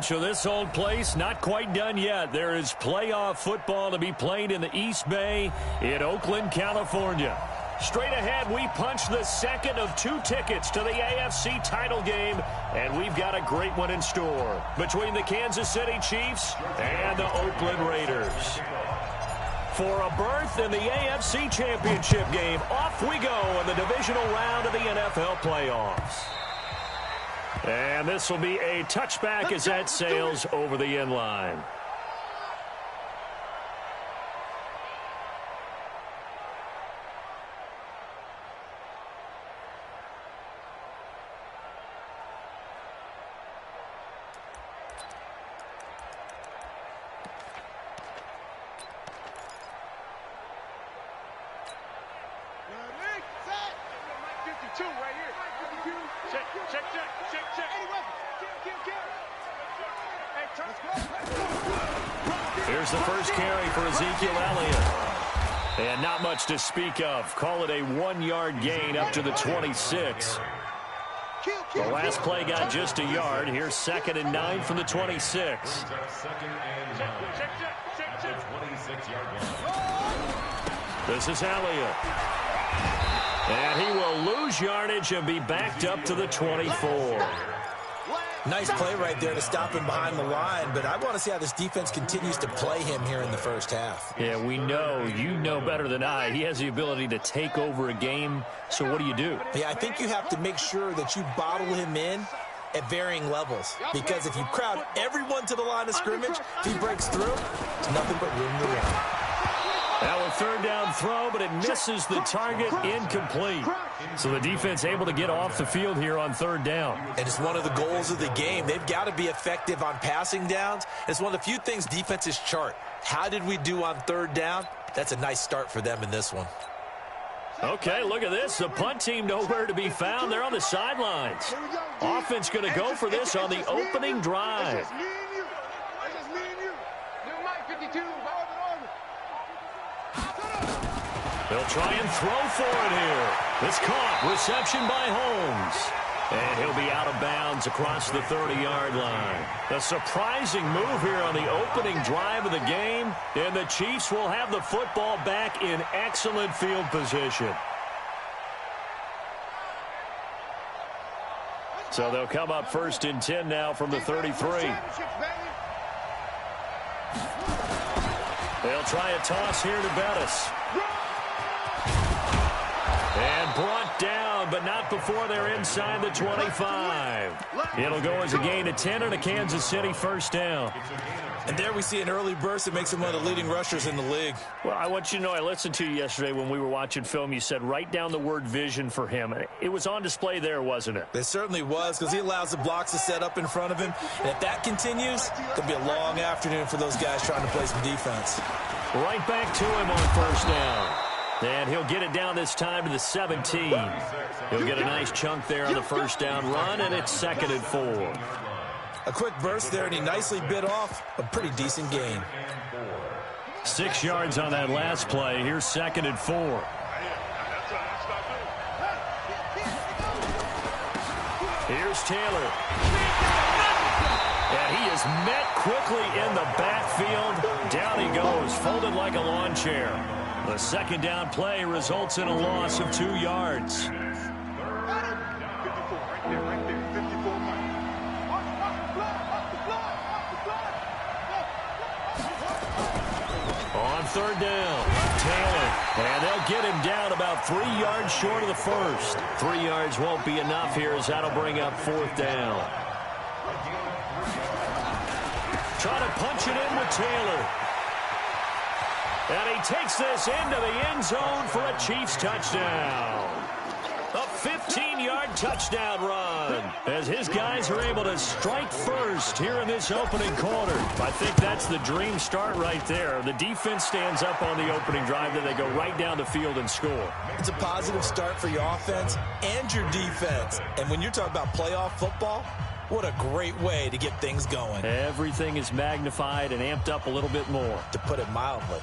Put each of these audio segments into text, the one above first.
So this old place not quite done yet. There is playoff football to be played in the East Bay in Oakland, California. Straight ahead, we punch the second of 2 tickets to the AFC title game, and we've got a great one in store between the Kansas City Chiefs and the Oakland Raiders. For a berth in the AFC Championship game, off we go in the divisional round of the NFL playoffs. And this will be a touchback as that sails over the end line. Here's the first carry for Ezekiel Elliott. And not much to speak of. Call it a 1-yard gain up to the 26. The last play got just a yard. Here's 2nd and 9 from the 26. This is Elliott. And he will lose yardage and be backed up to the 24. Nice play right there to stop him behind the line, but I want to see how this defense continues to play him here in the first half. Yeah, we know. You know better than I. He has the ability to take over a game, so what do you do? Yeah, I think you have to make sure that you bottle him in at varying levels, because if you crowd everyone to the line of scrimmage, if he breaks through, there's nothing but room to run. Now a 3rd down throw, but it misses the target, incomplete. So the defense able to get off the field here on 3rd down. And it's one of the goals of the game. They've got to be effective on passing downs. It's one of the few things defenses chart. How did we do on 3rd down? That's a nice start for them in this one. Okay, look at this. The punt team nowhere to be found. They're on the sidelines. Offense going to go for this on the opening drive. They'll try and throw for it here. It's caught. Reception by Holmes. And he'll be out of bounds across the 30-yard line. A surprising move here on the opening drive of the game. And the Chiefs will have the football back in excellent field position. So they'll come up 1st and 10 now from the 33. They'll try a toss here to Bettis. And brought down, but not before they're inside the 25. It'll go as a gain of 10 and a Kansas City 1st down. And there we see an early burst that makes him one of the leading rushers in the league. Well, I want you to know, I listened to you yesterday when we were watching film. You said write down the word vision for him. It was on display there, wasn't it? It certainly was, because he allows the blocks to set up in front of him. And if that continues, it'll be a long afternoon for those guys trying to play some defense. Right back to him on 1st down. And he'll get it down this time to the 17. He'll get a nice chunk there on the 1st down run, and it's 2nd and 4. A quick burst there, and he nicely bit off a pretty decent gain. 6 yards on that last play. Here's 2nd and 4. Here's Taylor. And he is met quickly in the backfield. Down he goes, folded like a lawn chair. The 2nd down play results in a loss of 2 yards. On 3rd down, Taylor. And they'll get him down about 3 yards short of the 1st. 3 yards won't be enough here as that'll bring up 4th down. Trying to punch it in with Taylor. And he takes this into the end zone for a Chiefs touchdown. A 15-yard touchdown run as his guys are able to strike first here in this opening quarter. I think that's the dream start right there. The defense stands up on the opening drive, then they go right down the field and score. It's a positive start for your offense and your defense. And when you're talking about playoff football, what a great way to get things going. Everything is magnified and amped up a little bit more, to put it mildly.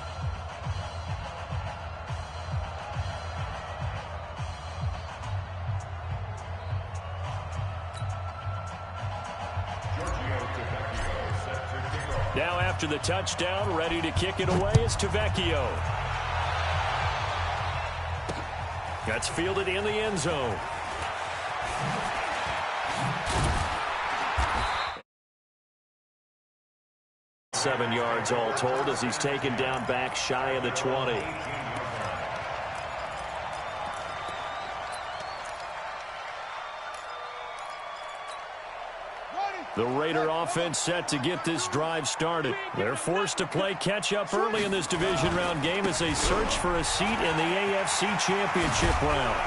Now after the touchdown, ready to kick it away is Tavecchio. That's fielded in the end zone. Seven yards all told as he's taken down back shy of the 20. The Raider offense set to get this drive started. They're forced to play catch-up early in this division round game as they search for a seat in the AFC Championship round.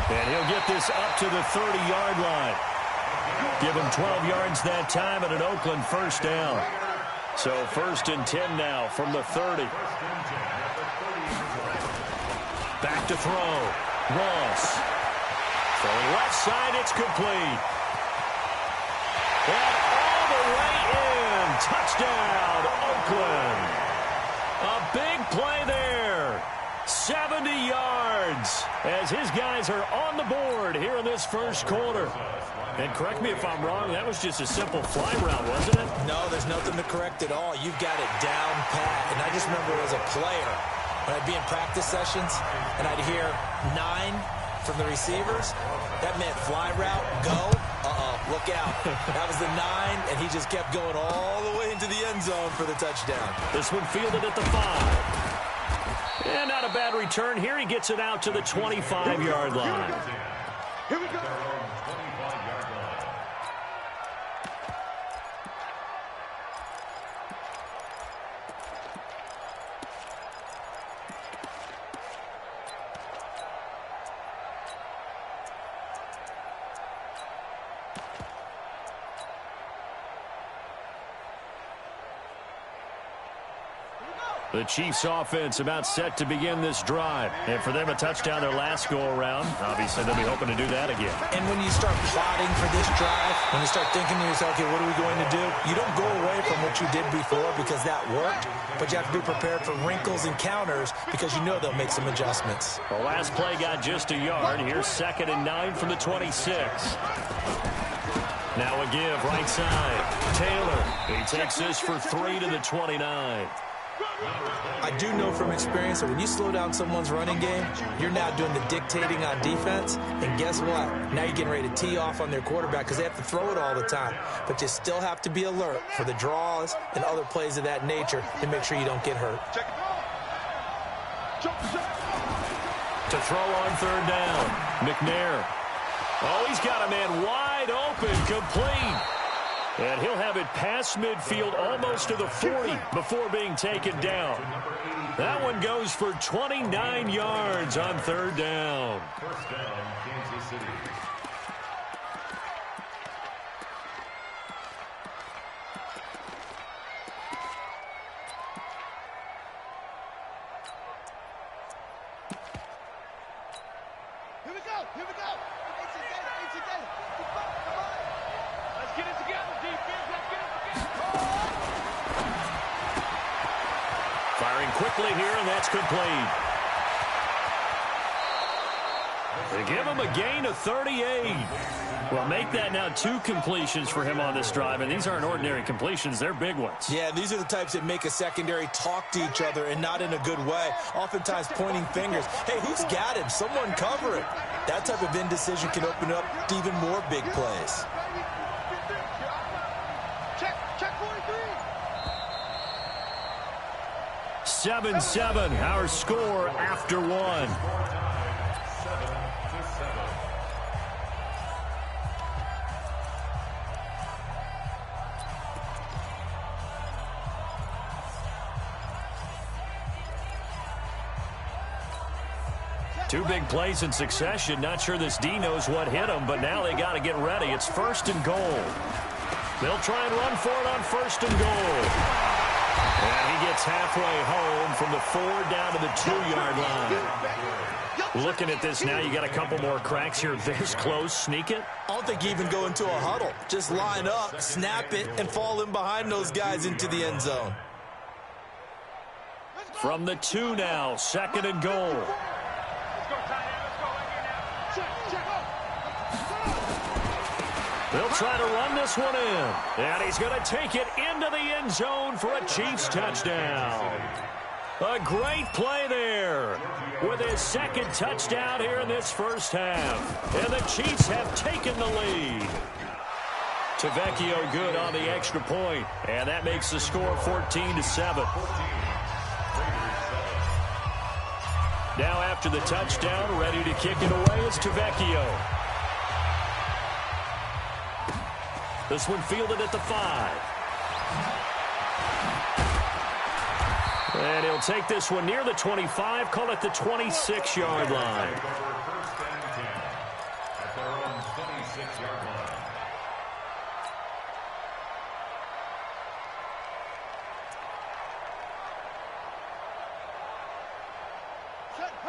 And he'll get this up to the 30-yard line. Give him 12 yards that time and an Oakland first down. So 1st and 10 now from the 30. Back to throw. Ross. Throwing left side, it's complete. And all the way in. Touchdown, Oakland. A big play there. 70 yards as his guys are on the board here in this first quarter. And correct me if I'm wrong, that was just a simple fly route, wasn't it? No, there's nothing to correct at all. You've got it down pat. And I just remember as a player, when I'd be in practice sessions and I'd hear 9 from the receivers, that meant fly route, go. Look out. That was the 9, and he just kept going all the way into the end zone for the touchdown. This one fielded at the 5. And not a bad return here. He gets it out to the 25-yard line. Here we go. The Chiefs offense about set to begin this drive. And for them, a touchdown their last go-around. Obviously, they'll be hoping to do that again. And when you start plotting for this drive, when you start thinking to yourself, okay, what are we going to do? You don't go away from what you did before because that worked, but you have to be prepared for wrinkles and counters because you know they'll make some adjustments. The last play got just a yard. Here's 2nd and 9 from the 26. Now a give, right side. Taylor, he takes this for 3 to the 29. I do know from experience that when you slow down someone's running game, you're now doing the dictating on defense. And guess what? Now you're getting ready to tee off on their quarterback because they have to throw it all the time. But you still have to be alert for the draws and other plays of that nature to make sure you don't get hurt. To throw on 3rd down, McNair. Oh, he's got a man wide open, complete. And he'll have it past midfield almost to the 40 before being taken down. That one goes for 29 yards on 3rd down. First down, Kansas City. Here we go. Here we go. It's a data. It's a data. Come on. Let's get it together, defense. Let's get it together. Firing quickly here, and that's complete. They give him a gain of 38. Well, make that now 2 completions for him on this drive, and these aren't ordinary completions. They're big ones. Yeah, these are the types that make a secondary talk to each other and not in a good way. Oftentimes pointing fingers. Hey, who's got him? Someone cover it. That type of indecision can open up to even more big plays. Check 43. 7-7, our score after 1. Two big plays in succession. Not sure this D knows what hit him, but now they got to get ready. It's 1st and goal. They'll try and run for it on 1st and goal. And he gets halfway home from the 4 down to the 2-yard line. Looking at this now, you got a couple more cracks here. This close, sneak it. I don't think you even go into a huddle. Just line up, snap it, and fall in behind those guys into the end zone. From the 2 now, 2nd and goal. They'll try to run this one in. And he's going to take it into the end zone for a Chiefs touchdown. A great play there with his second touchdown here in this first half. And the Chiefs have taken the lead. Tavecchio good on the extra point. And that makes the score 14-7. Now after the touchdown, ready to kick it away is Tavecchio. This one fielded at the 5. And he'll take this one near the 25, call it the 26-yard line. First and 10 at their own 26-yard line.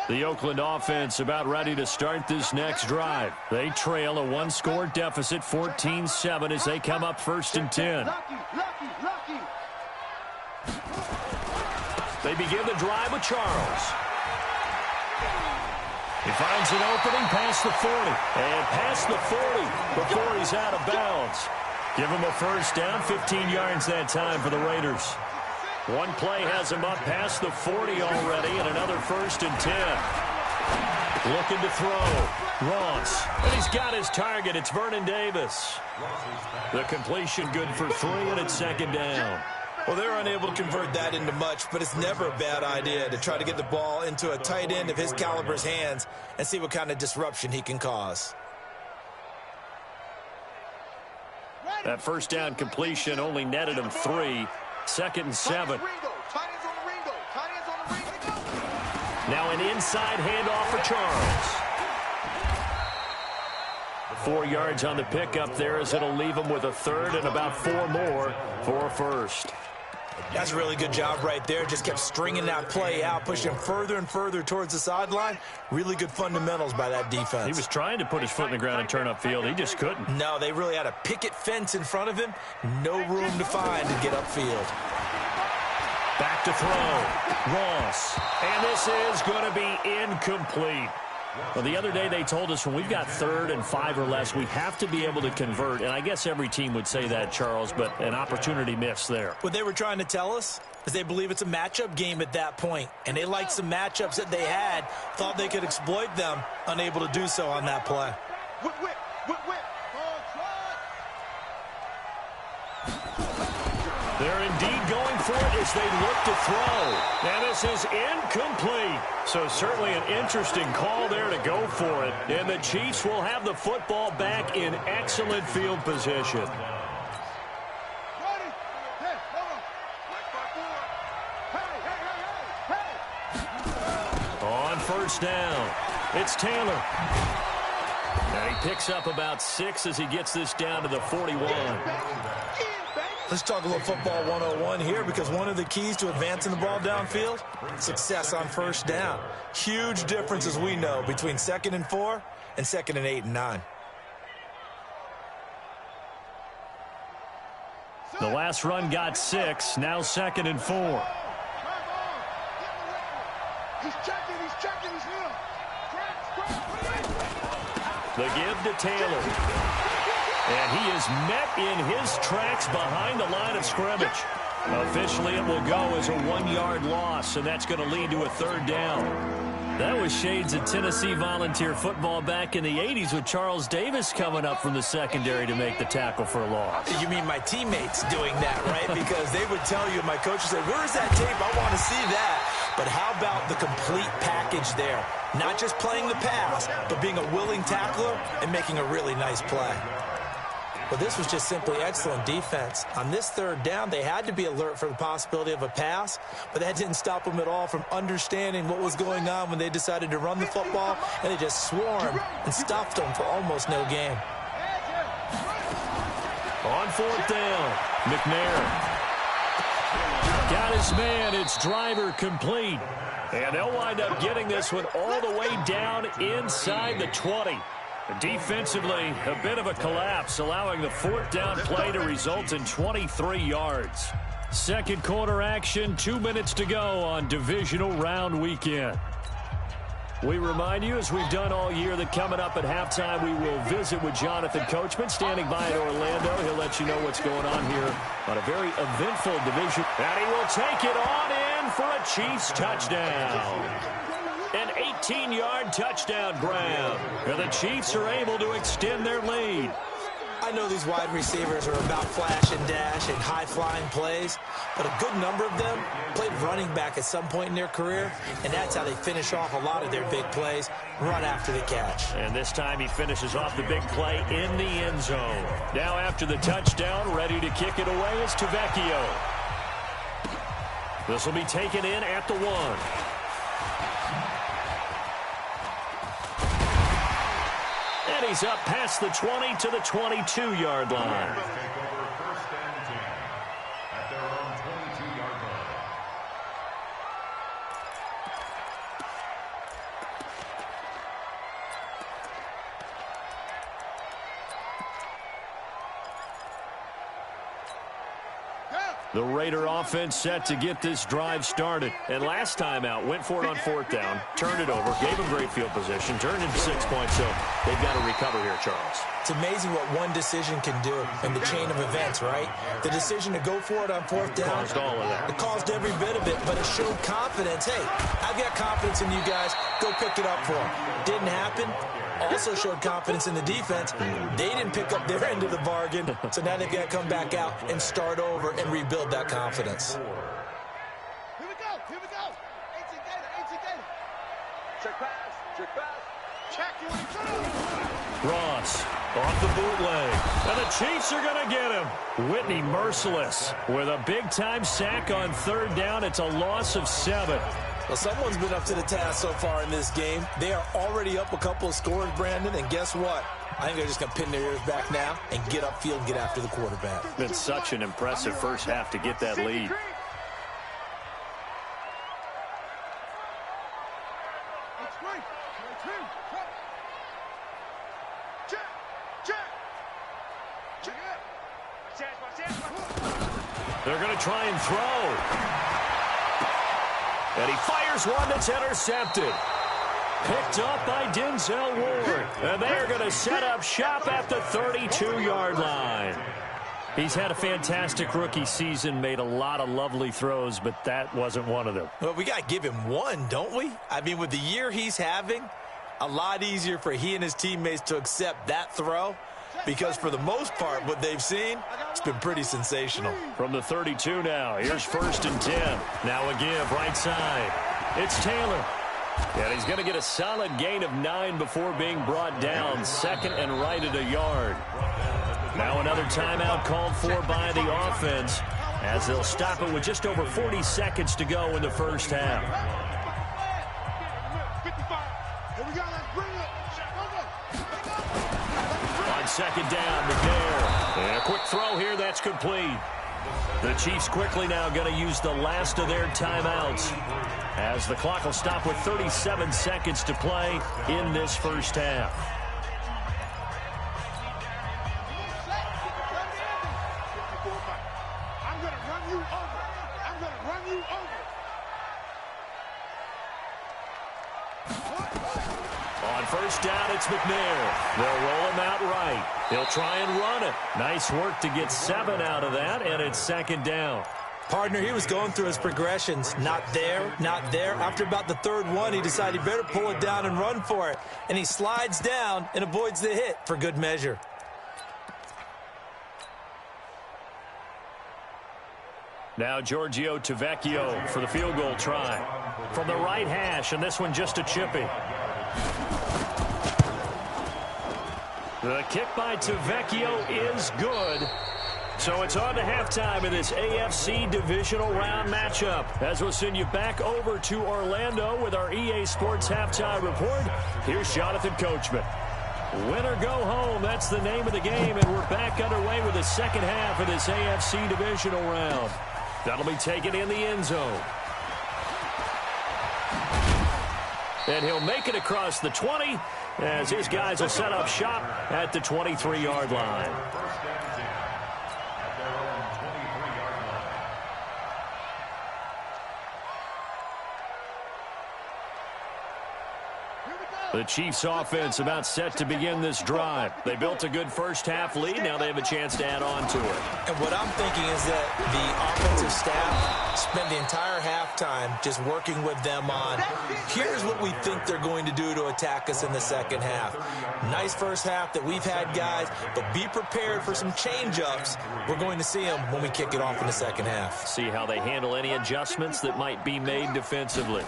The Oakland offense about ready to start this next drive. They trail a one-score deficit, 14-7, as they come up first and 10. They begin the drive with Charles. He finds an opening past the 40. And past the 40 before he's out of bounds. Give him a first down, 15 yards that time for the Raiders. One play has him up past the 40 already, and another first and 10. Looking to throw. Ross. And he's got his target. It's Vernon Davis. The completion good for 3, and it's second down. Well, they're unable to convert that into much, but it's never a bad idea to try to get the ball into a tight end of his caliber's hands and see what kind of disruption he can cause. That first down completion only netted him 3. Second and 7. Now an inside handoff for Charles. 4 yards on the pickup there as it'll leave him with a third and about 4 more for a first. That's a really good job right there. Just kept stringing that play out, pushing him further and further towards the sideline. Really good fundamentals by that defense. He was trying to put his foot in the ground and turn upfield. He just couldn't. No, they really had a picket fence in front of him. No room to find to get upfield. Back to throw. Ross. And this is going to be incomplete. Well, the other day they told us when we've got 3rd and 5 or less, we have to be able to convert. And I guess every team would say that, Charles, but an opportunity missed there. What they were trying to tell us is they believe it's a matchup game at that point. And they liked some matchups that they had, thought they could exploit them, unable to do so on that play. Whip, whip, whip, whip. They're indeed going for it as they look to throw. And this is incomplete. So certainly an interesting call there to go for it. And the Chiefs will have the football back in excellent field position. On first down, it's Taylor. And he picks up about 6 as he gets this down to the 41. Let's talk a little football 101 here, because one of the keys to advancing the ball downfield, success on first down. Huge difference, as we know, between 2nd and 4 and 2nd and 8 and 9. The last run got 6, now 2nd and 4. He's checking, he's here. The give to Taylor. And he is met in his tracks behind the line of scrimmage. Officially, it will go as a 1-yard loss, and that's going to lead to a 3rd down. That was shades of Tennessee volunteer football back in the 80s with Charles Davis coming up from the secondary to make the tackle for a loss. You mean my teammates doing that, right? Because they would tell you, my coach would say, where's that tape? I want to see that. But how about the complete package there? Not just playing the pass, but being a willing tackler and making a really nice play. But this was just simply excellent defense. On this 3rd down, they had to be alert for the possibility of a pass, but that didn't stop them at all from understanding what was going on when they decided to run the football, and they just swarmed and stuffed them for almost no gain. On 4th down, McNair. Got his man, it's driver complete. And they'll wind up getting this one all the way down inside the 20. Defensively, a bit of a collapse, allowing the 4th down play to result in 23 yards. Second quarter action, 2 minutes to go on divisional round weekend. We remind you, as we've done all year, that coming up at halftime, we will visit with Jonathan Coachman, standing by in Orlando. He'll let you know what's going on here on a very eventful division. And he will take it on in for a Chiefs touchdown. An 18-yard touchdown grab. And the Chiefs are able to extend their lead. I know these wide receivers are about flash and dash and high-flying plays, but a good number of them played running back at some point in their career, and that's how they finish off a lot of their big plays, run after the catch. And this time he finishes off the big play in the end zone. Now after the touchdown, ready to kick it away is Tavecchio. This will be taken in at the 1. And he's up past the 20 to the 22-yard line. Take over 1st and 10 at their own 22-yard line. The Raider offense set to get this drive started. And last time out, went for it on 4th down, turned it over, gave them great field position, turned into 6 points. So they've got to recover here, Charles. It's amazing what one decision can do in the chain of events, right? The decision to go for it on 4th down. Caused all of that. It caused every bit of it, but it showed confidence. Hey, I've got confidence in you guys. Go pick it up for them. Didn't happen. Also showed confidence in the defense. They didn't pick up their end of the bargain, so now they've got to come back out and start over and rebuild that confidence. Here we go. Here we go. 18 data. Check pass. Check 22. Ross off the bootleg. And the Chiefs are going to get him. Whitney merciless with a big-time sack on 3rd down. It's a loss of 7. Well, someone's been up to the task so far in this game. They are already up a couple of scores, Brandon, and guess what? I think they're just going to pin their ears back now and get upfield and get after the quarterback. Been such an impressive first half to get that lead. They're going to try and throw. And he fires one that's intercepted. Picked up by Denzel Ward. And they're going to set up shop at the 32-yard line. He's had a fantastic rookie season, made a lot of lovely throws, but that wasn't one of them. Well, we got to give him one, don't we? I mean, with the year he's having, a lot easier for he and his teammates to accept that throw, because for the most part, what they've seen, it's been pretty sensational. From the 32 now, here's 1st and 10. Now a give, right side. It's Taylor. And he's going to get a solid gain of 9 before being brought down. 2nd and right at a yard. Now another timeout called for by the offense, as they'll stop it with just over 40 seconds to go in the first half. On 2nd down, McNair. And a quick throw here, that's complete. The Chiefs quickly now going to use the last of their timeouts, as the clock will stop with 37 seconds to play in this first half. I'm going to run you over. I'm going to run you over. On 1st down, it's McNair. They'll roll him out right. He'll try and run it. Nice work to get 7 out of that, and it's 2nd down. Partner, he was going through his progressions. Not there, not there. After about the 3rd one, he decided he better pull it down and run for it. And he slides down and avoids the hit for good measure. Now Giorgio Tavecchio for the field goal try. From the right hash, and this one just a chippy. The kick by Tavecchio is good. So it's on to halftime in this AFC divisional round matchup. As we'll send you back over to Orlando with our EA Sports halftime report, here's Jonathan Coachman. Win or go home, that's the name of the game, and we're back underway with the second half of this AFC divisional round. That'll be taken in the end zone. And he'll make it across the 20 as his guys will set up shop at the 23-yard line. The Chiefs offense about set to begin this drive. They built a good first-half lead. Now they have a chance to add on to it. And what I'm thinking is that the offensive staff spent the entire halftime just working with them on, here's what we think they're going to do to attack us in the second half. Nice first half that we've had, guys, but be prepared for some change-ups. We're going to see them when we kick it off in the second half. See how they handle any adjustments that might be made defensively.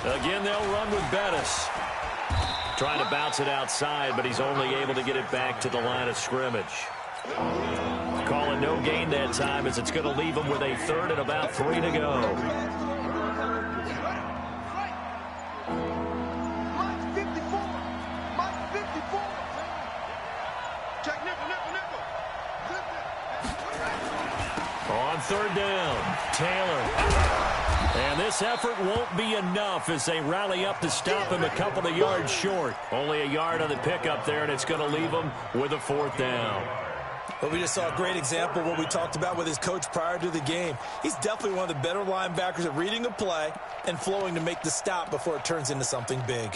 Again, they'll run with Bettis. Trying to bounce it outside, but he's only able to get it back to the line of scrimmage. Calling no gain that time as it's going to leave him with a third and about 3 to go. On third down, Taylor. And this effort won't be enough as they rally up to stop him a couple of yards short. Only a yard on the pickup there, and it's going to leave him with a fourth down. Well, we just saw a great example of what we talked about with his coach prior to the game. He's definitely one of the better linebackers at reading a play and flowing to make the stop before it turns into something big.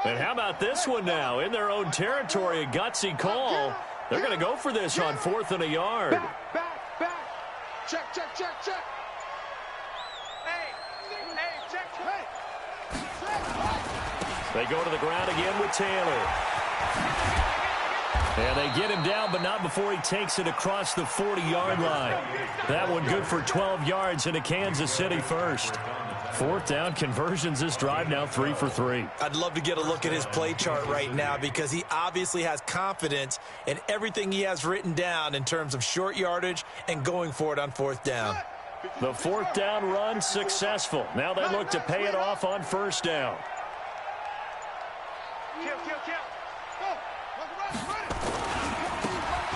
And how about this one now? In their own territory, a gutsy call. They're going to go for this on fourth and a yard. Back. Check. Hey, check. They go to the ground again with Taylor. And they get him down, but not before he takes it across the 40-yard line. That one good for 12 yards into Kansas City first. Fourth down conversions this drive now 3 for 3. I'd love to get a look at his play chart right now because he obviously has confidence in everything he has written down in terms of short yardage and going for it on fourth down. The fourth down run successful. Now they look to pay it off on first down.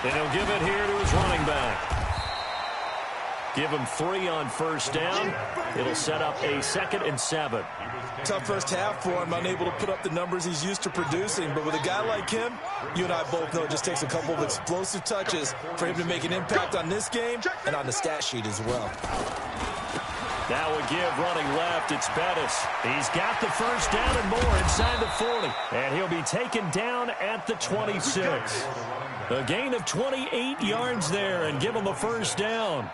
And he'll give it here to his running back. Give him 3 on first down. It'll set up a 2nd and 7. Tough first half for him, unable to put up the numbers he's used to producing. But with a guy like him, you and I both know it just takes a couple of explosive touches for him to make an impact on this game and on the stat sheet as well. That would give running left. It's Bettis. He's got the first down and more inside the 40. And he'll be taken down at the 26. A gain of 28 yards there and give him a first down.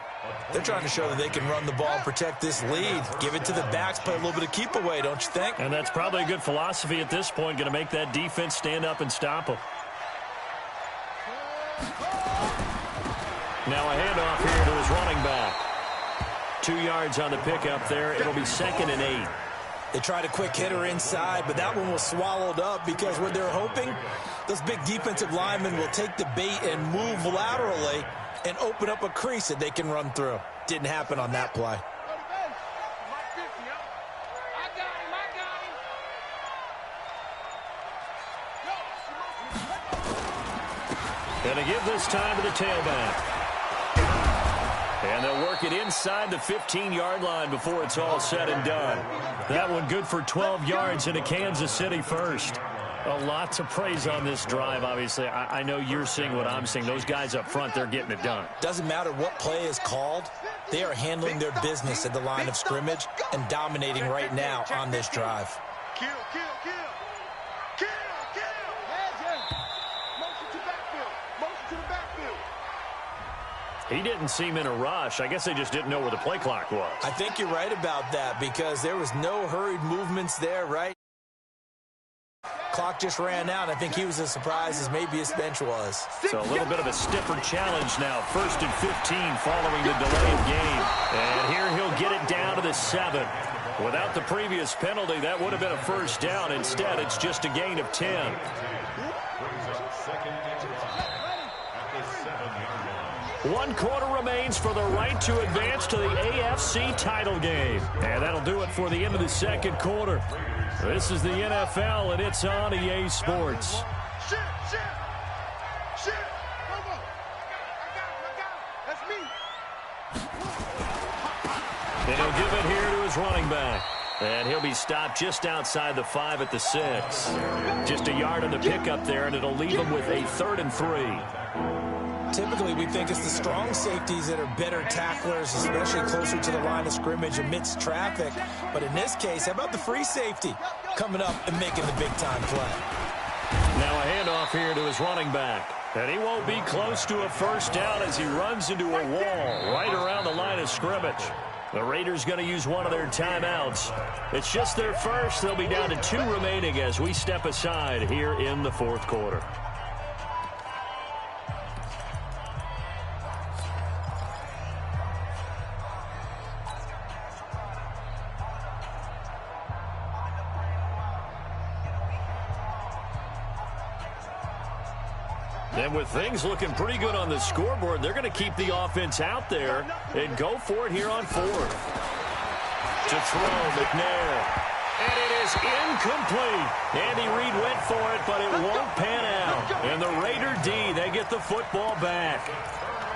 They're trying to show that they can run the ball and protect this lead. Give it to the backs, play a little bit of keep away, don't you think? And that's probably a good philosophy at this point, going to make that defense stand up and stop them. Now a handoff here to his running back. 2 yards on the pickup there. It'll be 2nd and 8. They tried a quick hitter inside, but that one was swallowed up because what they're hoping, those big defensive linemen will take the bait and move laterally and open up a crease that they can run through. Didn't happen on that play. And they give this time to the tailback. And they'll work it inside the 15-yard line before it's all said and done. That one good for 12 yards into Kansas City first. A lot to praise on this drive, obviously. I know you're seeing what I'm seeing. Those guys up front, they're getting it done. Doesn't matter what play is called. They are handling their business at the line of scrimmage and dominating right now on this drive. Kill. Motion to the backfield. He didn't seem in a rush. I guess they just didn't know where the play clock was. I think you're right about that because there was no hurried movements there, right? Clock just ran out. I think he was as surprised as maybe his bench was. So a little bit of a stiffer challenge now. 1st and 15 following the delay of game. And here he'll get it down to the 7. Without the previous penalty, that would have been a first down. Instead, it's just a gain of 10. One quarter remains for the right to advance to the AFC title game. And that'll do it for the end of the second quarter. This is the NFL, and it's on EA Sports. Shit. Go. I got it. That's me. And he'll give it here Raiders running back. And he'll be stopped just outside the 5 at the 6. Just a yard on the pickup there, and it'll leave him with a 3rd and 3. Typically, we think it's the strong safeties that are better tacklers, especially closer to the line of scrimmage amidst traffic. But in this case, how about the free safety coming up and making the big-time play? Now a handoff here to his running back. And he won't be close to a first down as he runs into a wall right around the line of scrimmage. The Raiders going to use one of their timeouts. It's just their first. They'll be down to 2 remaining as we step aside here in the 4th quarter. And with things looking pretty good on the scoreboard, they're going to keep the offense out there and go for it here on 4th. To throw, McNair. And it is incomplete. Andy Reid went for it, but it won't pan out. And the Raider D, they get the football back.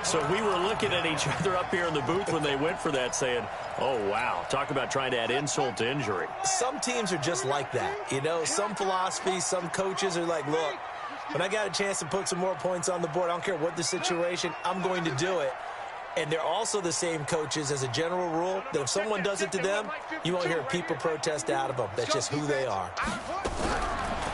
So we were looking at each other up here in the booth when they went for that saying, oh, wow, talk about trying to add insult to injury. Some teams are just like that. You know, some philosophies, some coaches are like, look, when I got a chance to put some more points on the board, I don't care what the situation, I'm going to do it. And they're also the same coaches as a general rule that if someone does it to them, you won't hear people protest out of them. That's just who they are.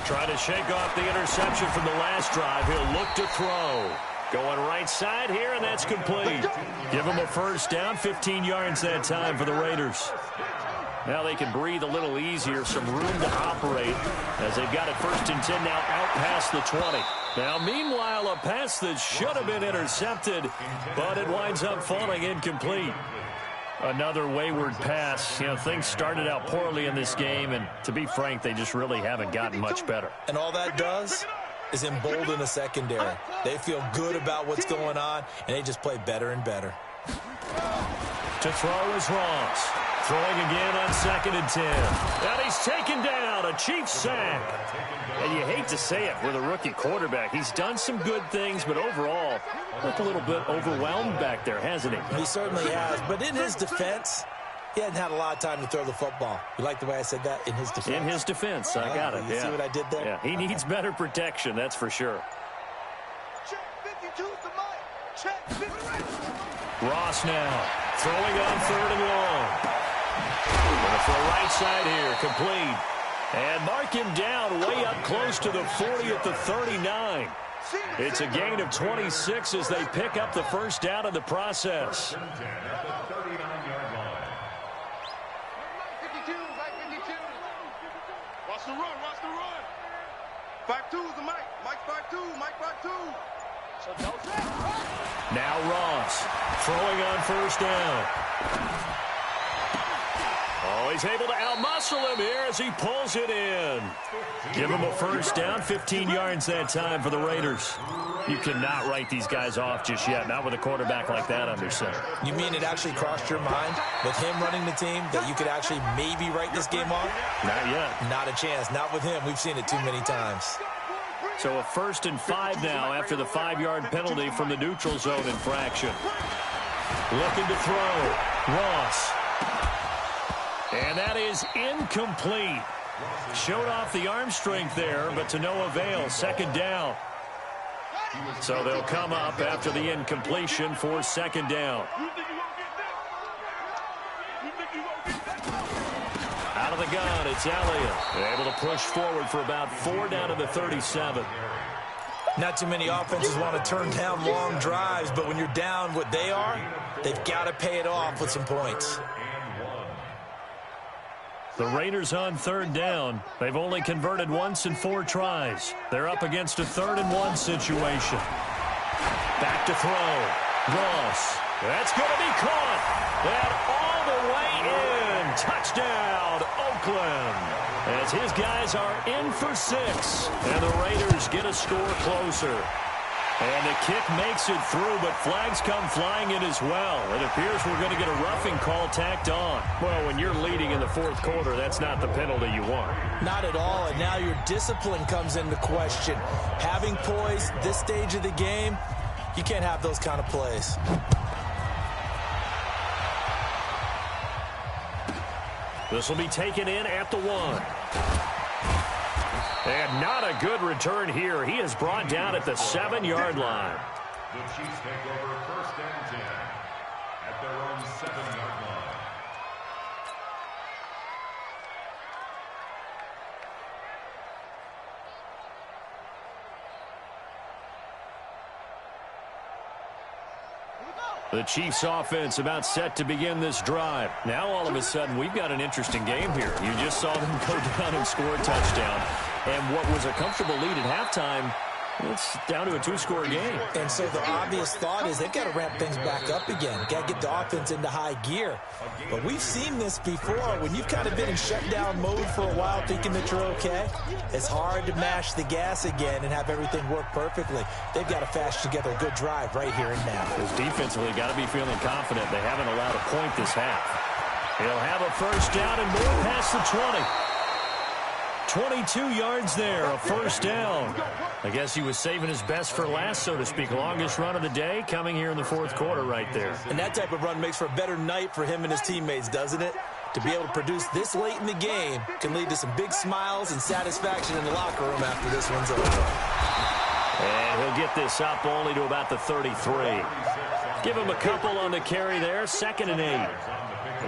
Trying to shake off the interception from the last drive. He'll look to throw. Going right side here, and that's complete. Give him a first down, 15 yards that time for the Raiders. Now they can breathe a little easier, some room to operate as they've got it 1st and 10 now out past the 20. Now, meanwhile, a pass that should have been intercepted, but it winds up falling incomplete. Another wayward pass. You know, things started out poorly in this game, and to be frank, they just really haven't gotten much better. And all that does is embolden the secondary. They feel good about what's going on, and they just play better and better. To throw is Ross. Throwing again on 2nd and 10. And he's taken down, a Chiefs sack. And you hate to say it with a rookie quarterback. He's done some good things, but overall, looked a little bit overwhelmed back there, hasn't he? He certainly has. But in his defense, he hasn't had a lot of time to throw the football. You like the way I said that? In his defense? In his defense. I got it. You see what I did there? Yeah, he needs better protection, that's for sure. Check 52 to Mike. Check 50. Ross now throwing on 3rd and long. Going for a right side here, complete. And mark him down way up close to the 40 at the 39. It's a gain of 26 as they pick up the first down in the process. 52, Mike 52. Watch the run, watch the run. 5-2 is the Mike. Mike 5-2, Mike 5-2. So don't say. Now Ross throwing on 1st down. Oh, he's able to outmuscle him here as he pulls it in. Give him a first down, 15 yards that time for the Raiders. You cannot write these guys off just yet, not with a quarterback like that under center. You mean it actually crossed your mind with him running the team that you could actually maybe write this game off? Not yet. Not a chance. Not with him. We've seen it too many times. So a 1st and 5 now after the 5-yard penalty from the neutral zone infraction. Looking to throw. Ross. And that is incomplete. Showed off the arm strength there, but to no avail. 2nd down. So they'll come up after the incompletion for 2nd down. Out of the gun, it's Elliott. Able to push forward for about 4 down to the 37. Not too many offenses want to turn down long drives, but when you're down what they are, they've got to pay it off with some points. The Raiders on 3rd down. They've only converted once in 4 tries. They're up against a 3rd and 1 situation. Back to throw. Ross. That's going to be caught. And all the way in. Touchdown, Oakland. As his guys are in for 6. And the Raiders get a score closer. And the kick makes it through, but flags come flying in as well. It appears we're going to get a roughing call tacked on. Well, when you're leading in the 4th quarter, that's not the penalty you want. Not at all, and now your discipline comes into question. Having poise this stage of the game, you can't have those kind of plays. This will be taken in at the 1. And not a good return here. He is brought down at the 7-yard line. The Chiefs take over 1st and 10 at their own 7-yard line. The Chiefs offense about set to begin this drive. Now all of a sudden we've got an interesting game here. You just saw them go down and score a touchdown. And what was a comfortable lead at halftime, it's down to a 2-score game. And so the obvious thought is they've got to ramp things back up again. Got to get the offense into high gear. But we've seen this before. When you've kind of been in shutdown mode for a while thinking that you're okay, it's hard to mash the gas again and have everything work perfectly. They've got to fashion together a good drive right here and now. Because defensively got to be feeling confident. They haven't allowed a point this half. He'll have a 1st down and more past the 20. 22 yards there, a 1st down. I guess he was saving his best for last, so to speak. Longest run of the day coming here in the 4th quarter right there. And that type of run makes for a better night for him and his teammates, doesn't it? To be able to produce this late in the game can lead to some big smiles and satisfaction in the locker room after this one's over. And he'll get this up only to about the 33. Give him a couple on the carry there, 2nd and 8.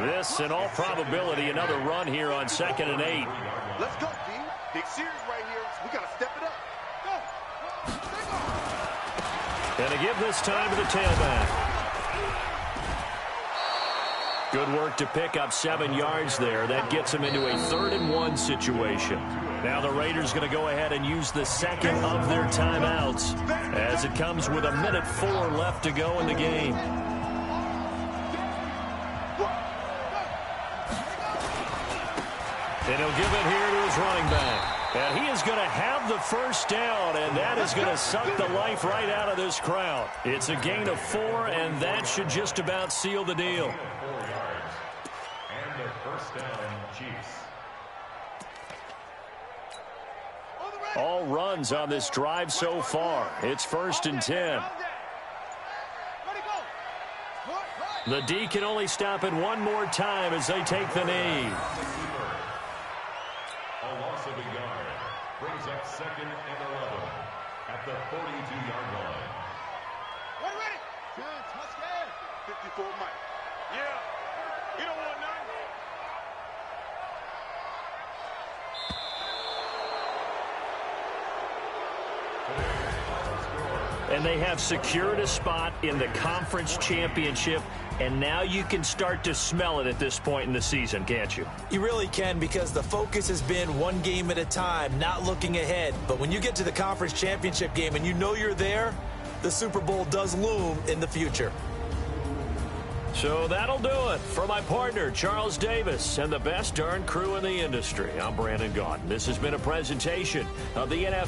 This, in all probability, another run here on 2nd and 8. Let's go, D. Big series right here. We got to step it up. Go. And to give this time to the tailback. Good work to pick up 7 yards there. That gets him into a 3rd and 1 situation. Now the Raiders going to go ahead and use the 2nd of their timeouts as it comes with 1:04 left to go in the game. And he'll give it here to his running back. And he is going to have the 1st down, and that is going to suck the life right out of this crowd. It's a gain of 4, and that should just about seal the deal. 4 yards. And the 1st down, Chiefs. All runs on this drive so far. It's 1st and 10. The D can only stop it one more time as they take the knee. A loss of a yard brings up 2nd and 11 at the 42-yard line. Ready? 54 Mike. Yeah. You don't want none. And they have secured a spot in the conference championship, and now you can start to smell it at this point in the season, can't you? You really can, because the focus has been one game at a time, not looking ahead. But when you get to the conference championship game and you know you're there, the Super Bowl does loom in the future. So that'll do it for my partner, Charles Davis, and the best darn crew in the industry. I'm Brandon Gaudin. This has been a presentation of the NFL.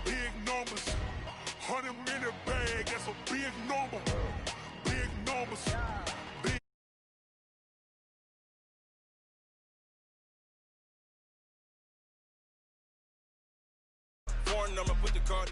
Big numbers, 100 minute bag, that's a big number, big numbers. Foreign number, put the card.